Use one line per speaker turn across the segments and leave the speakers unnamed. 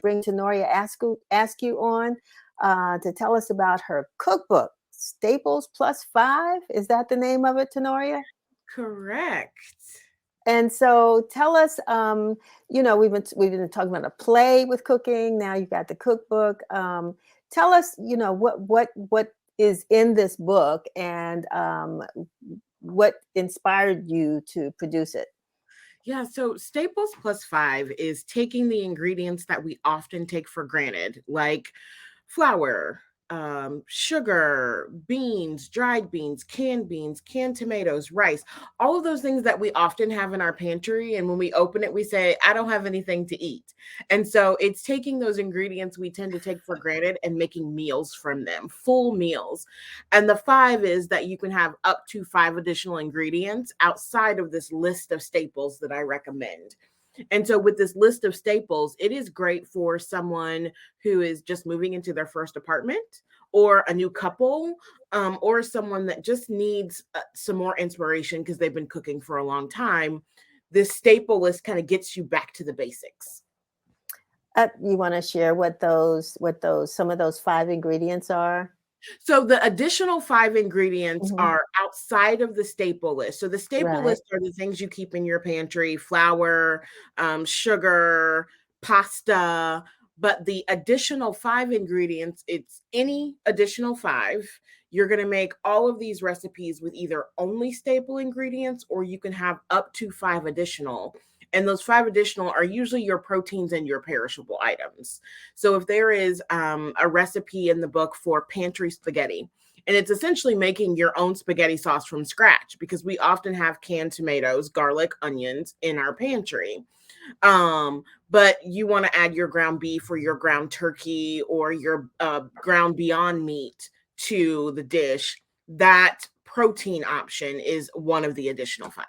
bring Tanorria Askew on to tell us about her cookbook, Staples Plus 5. Is that the name of it, Tanorria?
Correct.
And so tell us, we've been talking about a play with cooking. Now you got the cookbook. Tell us, what is in this book, and what inspired you to produce it.
Yeah, so Staples Plus 5 is taking the ingredients that we often take for granted, like flour, sugar, beans, dried beans, canned tomatoes, rice, all of those things that we often have in our pantry. And when we open it, we say, I don't have anything to eat. And so it's taking those ingredients we tend to take for granted and making meals from them, full meals. And the 5 is that you can have up to 5 additional ingredients outside of this list of staples that I recommend. And so, with this list of staples, it is great for someone who is just moving into their first apartment, or a new couple, or someone that just needs some more inspiration because they've been cooking for a long time. This staple list kind of gets you back to the basics.
You want to share what those some of those 5 ingredients are?
So the additional 5 ingredients
Mhm.
are outside of the staple list. So the staple
Right.
list are the things you keep in your pantry: flour, sugar, pasta. But the additional 5 ingredients, it's any additional 5. You're going to make all of these recipes with either only staple ingredients, or you can have up to 5 additional. And those 5 additional are usually your proteins and your perishable items. So if there is a recipe in the book for pantry spaghetti, and it's essentially making your own spaghetti sauce from scratch, because we often have canned tomatoes, garlic, onions in our pantry. But you want to add your ground beef or your ground turkey or your ground beyond meat to the dish. That protein option is one of the additional 5.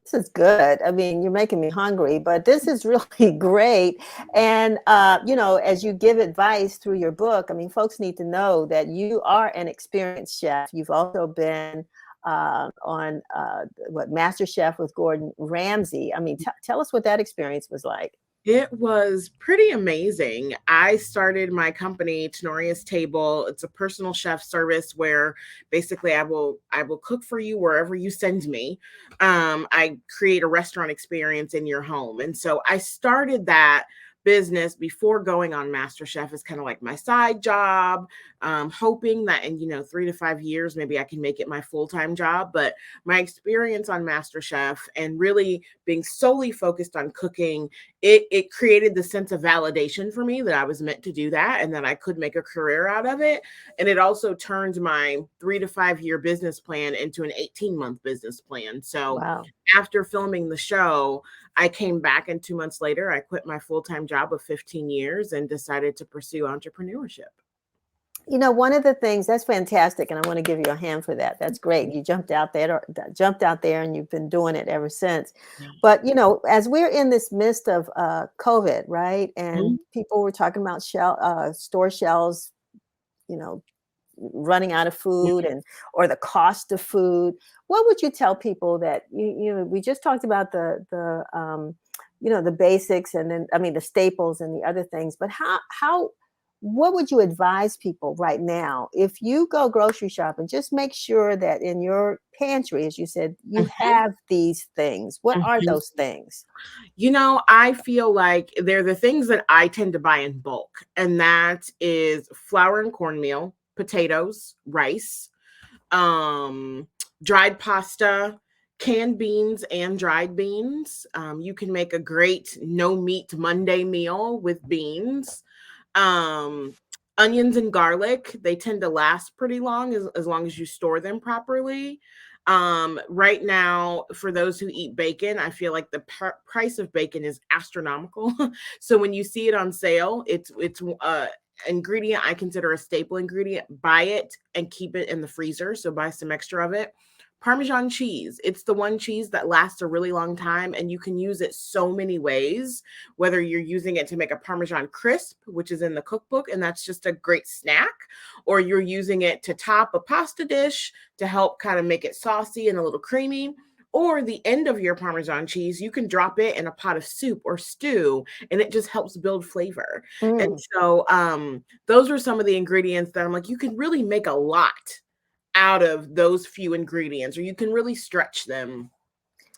This is good. I mean, you're making me hungry, but this is really great. And as you give advice through your book, I mean, folks need to know that you are an experienced chef. You've also been on Master Chef with Gordon Ramsay. I mean, tell us what that experience was like.
It was pretty amazing. I started my company, Tenoria's Table. It's a personal chef service where basically I will cook for you wherever you send me. I create a restaurant experience in your home. And so I started that business before going on MasterChef as kind of like my side job, hoping that in 3 to 5 years maybe I can make it my full-time job. But my experience on MasterChef and really being solely focused on cooking, it created the sense of validation for me that I was meant to do that and that I could make a career out of it. And it also turned my 3 to 5 year business plan into an 18-month business plan. So
Wow.
after filming the show, I came back, and 2 months later, I quit my full-time job of 15 years and decided to pursue entrepreneurship.
One of the things that's fantastic, and I want to give you a hand for that. That's great. You jumped out there, and you've been doing it ever since. But as we're in this midst of COVID, right, and
Mhm.
people were talking about store shelves, you know, running out of food, and or the cost of food. What would you tell people that we just talked about the basics, and then I mean the staples and the other things, but how what would you advise people right now if you go grocery shopping? Just make sure that in your pantry, as you said, you
Mhm.
have these things. What are
Mhm.
those things?
I feel like they're the things that I tend to buy in bulk, and that is flour and cornmeal, potatoes, rice, um, dried pasta, canned beans, and dried beans. You can make a great no meat Monday meal with beans. Um, Onions and garlic, they tend to last pretty long as long as you store them properly. Right now, for those who eat bacon, I feel like the price of bacon is astronomical. So when you see it on sale, it's ingredient I consider a staple ingredient. Buy it and keep it in the freezer. So buy some extra of it. Parmesan cheese. It's the one cheese that lasts a really long time, and you can use it so many ways, whether you're using it to make a Parmesan crisp, which is in the cookbook, and that's just a great snack, or you're using it to top a pasta dish to help kind of make it saucy and a little creamy, Or the end of your Parmesan cheese, you can drop it in a pot of soup or stew, and it just helps build flavor. And
Mm.
so those are some of the ingredients that I'm like, you can really make a lot out of those few ingredients, or you can really stretch them.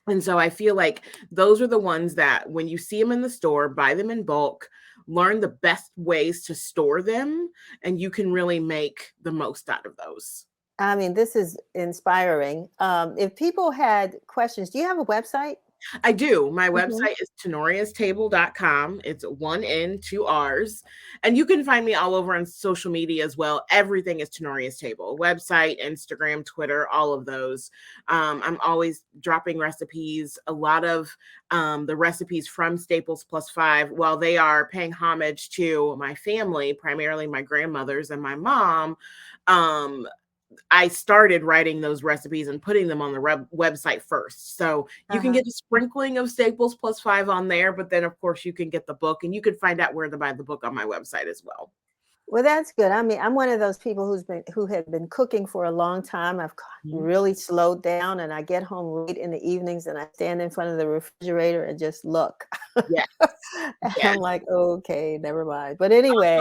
And so I feel like those are the ones that when you see them in the store, buy them in bulk, learn the best ways to store them, and you can really make the most out of those.
I mean, this is inspiring. If people had questions, do you have a website?
I do. My
Mhm.
website is tanorriastable.com. It's one N, two R's. And you can find me all over on social media as well. Everything is Tanorria's Table. Website, Instagram, Twitter, all of those. I'm always dropping recipes. A lot of the recipes from Staples Plus Five, while they are paying homage to my family, primarily my grandmothers and my mom, um, I started writing those recipes and putting them on the website first. So you can
Uh-huh.
get a sprinkling of Staples Plus Five on there, but then of course you can get the book, and you can find out where to buy the book on my website as well.
Well, that's good. I mean, I'm one of those people who had been cooking for a long time. I've
Mhm.
really slowed down, and I get home late in the evenings, and I stand in front of the refrigerator and just look.
Yes,
And
yes.
I'm like, okay, never mind. But anyway,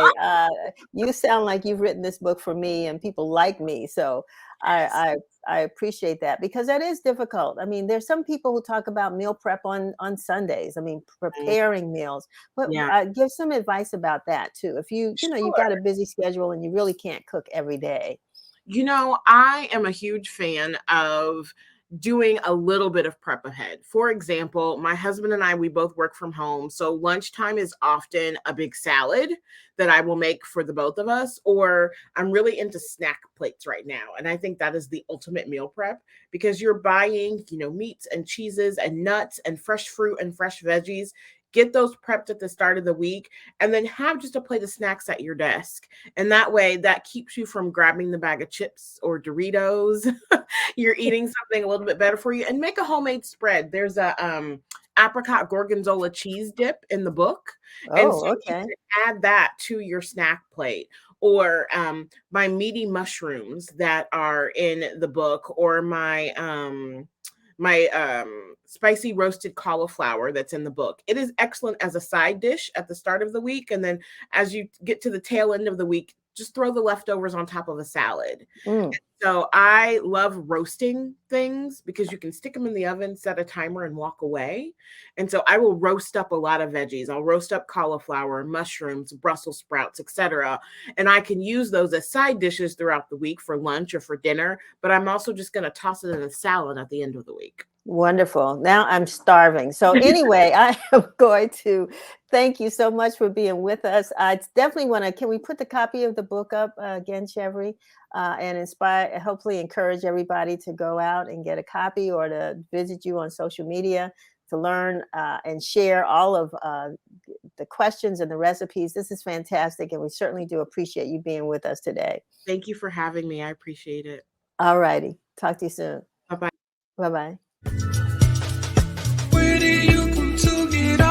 you sound like you've written this book for me and people like me. So
Yes.
I I appreciate that because that is difficult. I mean, there's some people who talk about meal prep on Sundays. I mean,
Mm,
preparing meals. But
yeah.
give some advice about that too. If you got a
Sure.
busy schedule and you really can't cook every day.
I am a huge fan of doing a little bit of prep ahead. For example, my husband and I, we both work from home. So lunchtime is often a big salad that I will make for the both of us, or I'm really into snack plates right now. And I think that is the ultimate meal prep because you're buying, meats and cheeses and nuts and fresh fruit and fresh veggies. Get those prepped at the start of the week and then have just a plate of snacks at your desk. And that way, that keeps you from grabbing the bag of chips or Doritos. You're eating something a little bit better for you. And make a homemade spread. There's a apricot gorgonzola cheese dip in the book, and so
Oh,
you
okay.
can add that to your snack plate. Or my meaty mushrooms that are in the book, or my spicy roasted cauliflower that's in the book. It is excellent as a side dish at the start of the week. And then as you get to the tail end of the week, just throw the leftovers on top of a salad.
Mm.
So I love roasting things because you can stick them in the oven, set a timer, and walk away. And so I will roast up a lot of veggies. I'll roast up cauliflower, mushrooms, Brussels sprouts, etc. And I can use those as side dishes throughout the week for lunch or for dinner. But I'm also just going to toss it in a salad at the end of the week.
Wonderful. Now I'm starving. So anyway, I am going to thank you so much for being with us. I definitely want to. Can we put the copy of the book up again, Shevry, and inspire, hopefully encourage everybody to go out and get a copy or to visit you on social media to learn and share all of the questions and the recipes. This is fantastic, and we certainly do appreciate you being with us today.
Thank you for having me. I appreciate it.
All righty. Talk to you soon.
Bye bye.
Bye bye.
Where do you come to get